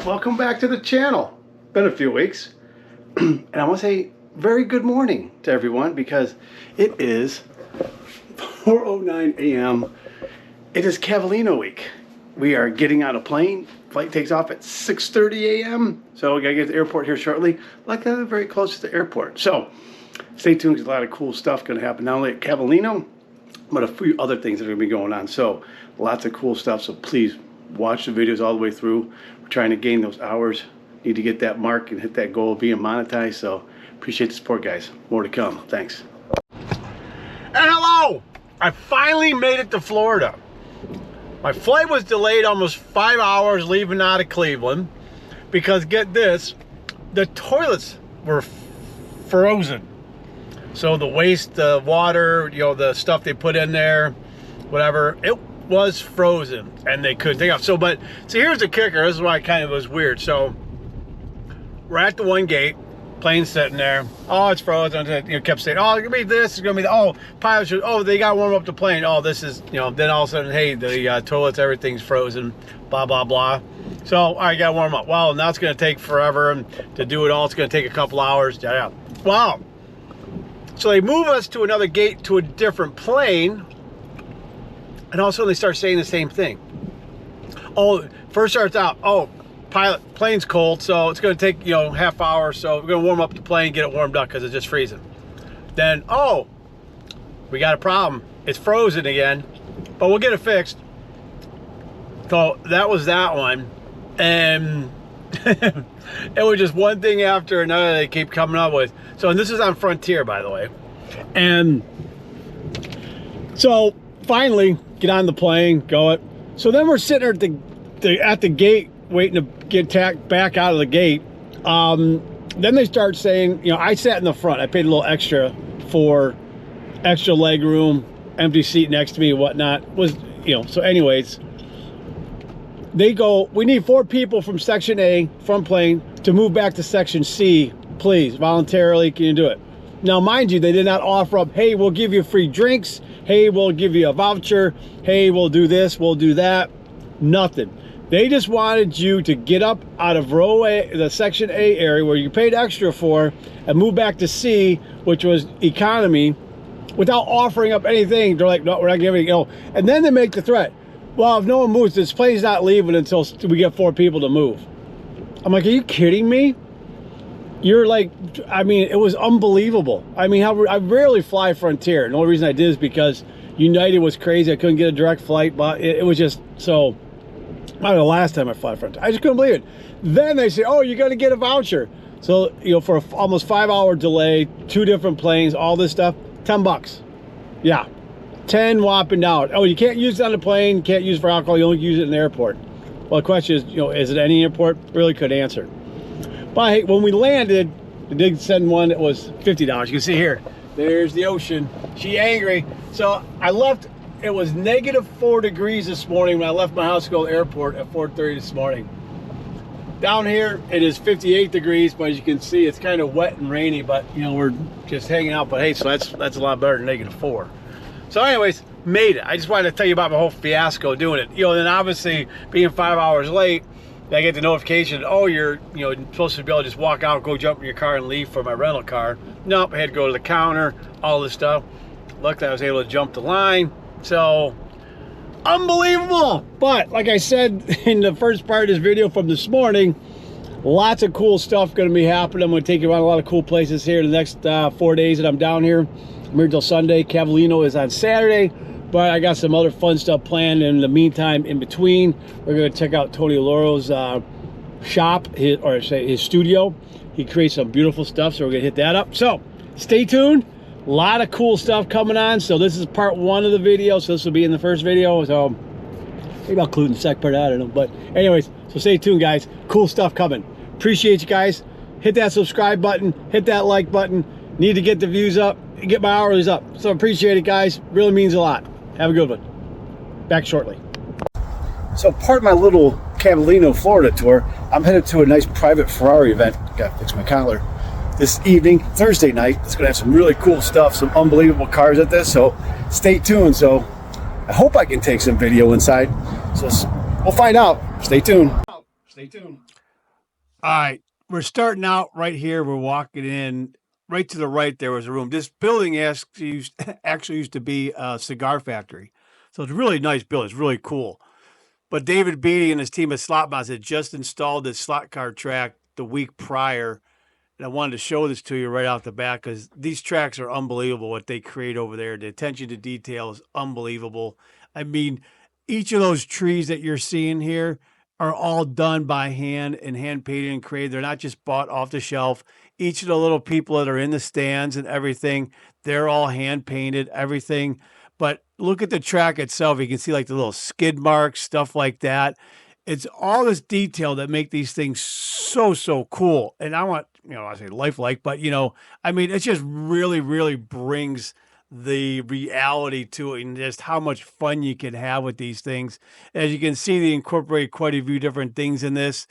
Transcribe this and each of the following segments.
welcome back to the channel. Been a few weeks. And I want to say very good morning to everyone because it is 4:09 a.m. It is Cavallino week. We are getting on a plane. Flight takes off at 6:30 a.m. So we gotta get to the airport here shortly. Like very close to the airport. So stay tuned. There's a lot of cool stuff gonna happen not only at Cavallino, but a few other things that are gonna be going on. So lots of cool stuff. So please watch the videos all the way through. We're trying to gain those hours. Need to get that mark and hit that goal of being monetized. So appreciate the support, guys. More to come. Thanks. And hello! I finally made it to Florida. My flight was delayed almost 5 hours leaving out of Cleveland because, get this, the toilets were frozen. So the waste, the water, you know, the stuff they put in there, whatever, it was frozen and they couldn't take off. So, but, so here's the kicker. This is why it kind of was weird. So we're at the one gate. Plane sitting there. Oh, it's frozen. You know, kept saying, oh, it's gonna be this. It's gonna be the, oh, pilots. Oh, they got to warm up the plane. Oh, this is, you know. Then all of a sudden, hey, the toilets, everything's frozen. Blah blah blah. So, all right, got to warm up. Well, now it's gonna take forever, and to do it all, it's gonna take a couple hours. Yeah. Wow. So they move us to another gate to a different plane, and all of a sudden they start saying the same thing. Oh, first starts out, oh, plane's cold, so it's going to take, you know, half hour, so we're going to warm up the plane, get it warmed up because it's just freezing. Then, oh, we got a problem, it's frozen again, but we'll get it fixed. So that was that one, and it was just one thing after another they keep coming up with. So, and this is on Frontier, by the way. And so finally get on the plane, go it. So then we're sitting at the gate waiting to get back out of the gate. Then they start saying, you know, I sat in the front. I paid a little extra for extra leg room, empty seat next to me, whatnot. Was, you know, so anyways, they go, we need 4 people from Section A, front plane, to move back to Section C, please, voluntarily, can you do it? Now, mind you, they did not offer up, hey, we'll give you free drinks. Hey, we'll give you a voucher. Hey, we'll do this, we'll do that. Nothing. They just wanted you to get up out of row A, the Section A area where you paid extra for, and move back to C, which was economy, without offering up anything. They're like, no, we're not giving it, you know. And then they make the threat. Well, if no one moves, this plane's not leaving until we get 4 people to move. I'm like, are you kidding me? You're like, I mean, it was unbelievable. I mean, I rarely fly Frontier. The only reason I did is because United was crazy. I couldn't get a direct flight, but it was just so. I don't know, the last time I fly Frontier. I just couldn't believe it. Then they say, oh, you're going to get a voucher. So, you know, for almost 5-hour delay, 2 different planes, all this stuff, $10. Yeah, 10 whopping dollars. Oh, you can't use it on the plane, can't use it for alcohol, you only use it in the airport. Well, the question is, you know, is it any airport? Really couldn't answer. But hey, when we landed, they did send one that was $50. You can see here, there's the ocean. She angry. So I left. It was -4 degrees this morning when I left my house to go to the airport at 4:30 this morning. Down here, it is 58 degrees, but as you can see, it's kind of wet and rainy, but, you know, we're just hanging out. But hey, so that's a lot better than -4. So anyways, made it. I just wanted to tell you about my whole fiasco doing it. You know, then obviously being 5 hours late, I get the notification, oh, you're, you know, supposed to be able to just walk out, go jump in your car and leave for my rental car. Nope, I had to go to the counter, all this stuff. Luckily, I was able to jump the line. So, unbelievable. But like I said in the first part of this video from this morning, lots of cool stuff going to be happening. I'm going to take you around a lot of cool places here the next 4 days that I'm down here. I'm here till Sunday. Cavallino is on Saturday, but I got some other fun stuff planned in the meantime. In between, we're going to check out Tony Lauro's shop, his studio. He creates some beautiful stuff, so we're going to hit that up. So stay tuned. A lot of cool stuff coming on. So this is part 1 of the video. So this will be in the first video. So maybe I'll include the second part, I don't know. But anyways, so stay tuned, guys. Cool stuff coming. Appreciate you guys. Hit that subscribe button. Hit that like button. Need to get the views up. Get my hourlies up. So appreciate it, guys. Really means a lot. Have a good one. Back shortly. So part of my little Cavallino, Florida tour, I'm headed to a nice private Ferrari event. Got to fix my collar. This evening, Thursday night. It's going to have some really cool stuff, some unbelievable cars at this, so stay tuned. So I hope I can take some video inside. So we'll find out. Stay tuned. All right, we're starting out right here. We're walking in. Right to the right, there was a room. This building actually used to be a cigar factory. So it's a really nice building. It's really cool. But David Beattie and his team of slot mods had just installed this slot car track the week prior. And I wanted to show this to you right off the bat because these tracks are unbelievable what they create over there. The attention to detail is unbelievable. I mean, each of those trees that you're seeing here are all done by hand and hand painted and created. They're not just bought off the shelf. Each of the little people that are in the stands and everything, they're all hand painted, everything. But look at the track itself. You can see like the little skid marks, stuff like that. It's all this detail that make these things so cool. And I want, I say lifelike, but I mean, it just really brings the reality to it and just how much fun you can have with these things. As you can see, they incorporate quite a few different things in this.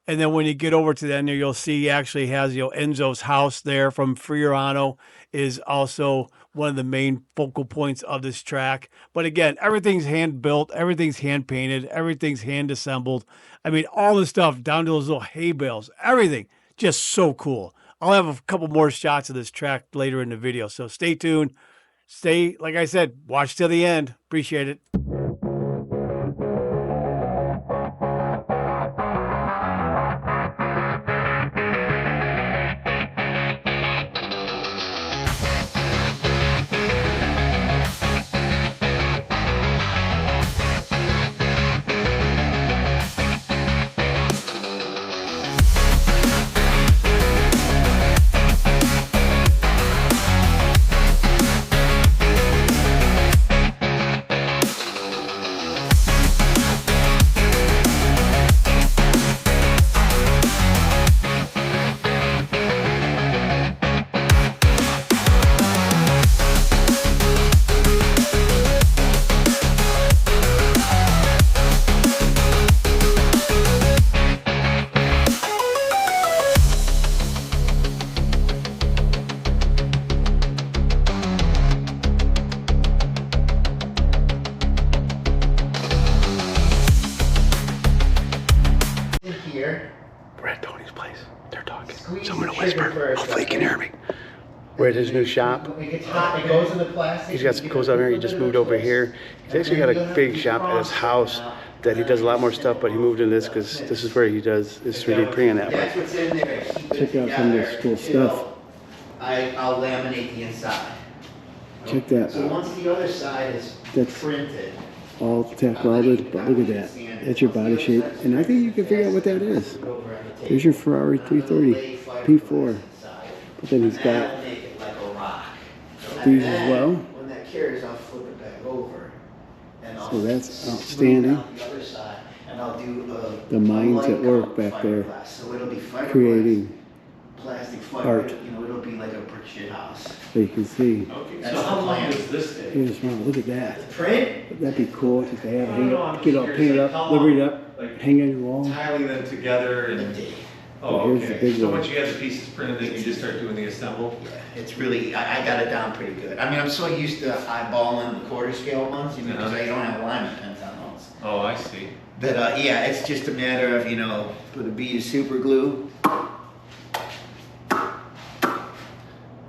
And then when you get over to the end there, you'll see he actually has, Enzo's house there from Friorano is also one of the main focal points of this track. But again, everything's hand built, everything's hand painted, everything's hand assembled. I mean, all the stuff down to those little hay bales, everything just so cool. I'll have a couple more shots of this track later in the video. So stay tuned. Like I said, watch till the end. Appreciate it. We're at Tony's place. They're talking. So I'm going to whisper. Hopefully he can hear me. We're at his new shop. It goes in the plastic. He's got some clothes out here. He just moved over here. He's actually got a big shop at his house that he does a lot more stuff, but he moved in this because this is where he does his 3D printing that way. That's what's in there. Check out some of this cool stuff. I'll laminate the inside. Check that So out. once the other side is That's printed. all tack welded, but look at that. That's your body shape. And I think you can figure out what that is. There's your Ferrari 330 P4. But then he's got these as well. When that carries, I'll flip it back over. And I'll So that's smooth outstanding. out the other side, and I'll do The minds at work back there, fiberglass. So it'll be fiberglass, creating plastic fiber. art. It'll be like a brick shit house. so you can see. Okay, That's so the how long plan. does this take? Here's one. Look at that. Print? That'd be cool just to have No, I'm get it all curious, painted like, up, how long- liveried up, like, hang on your wall. Tiling them together A and, day. oh, Here's the okay. big So one. once you have the pieces printed, then you just start doing the assemble? Yeah, it's really, I got it down pretty good. I mean, I'm so used to eyeballing the quarter scale ones, because I don't have alignment pens on those. Oh, I see. But yeah, it's just a matter of, put a bead of super glue.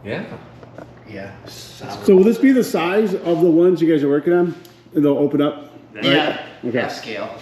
Yeah. Yeah. So will this be the size of the ones you guys are working on? And they'll open up? Yeah, Okay. F scale.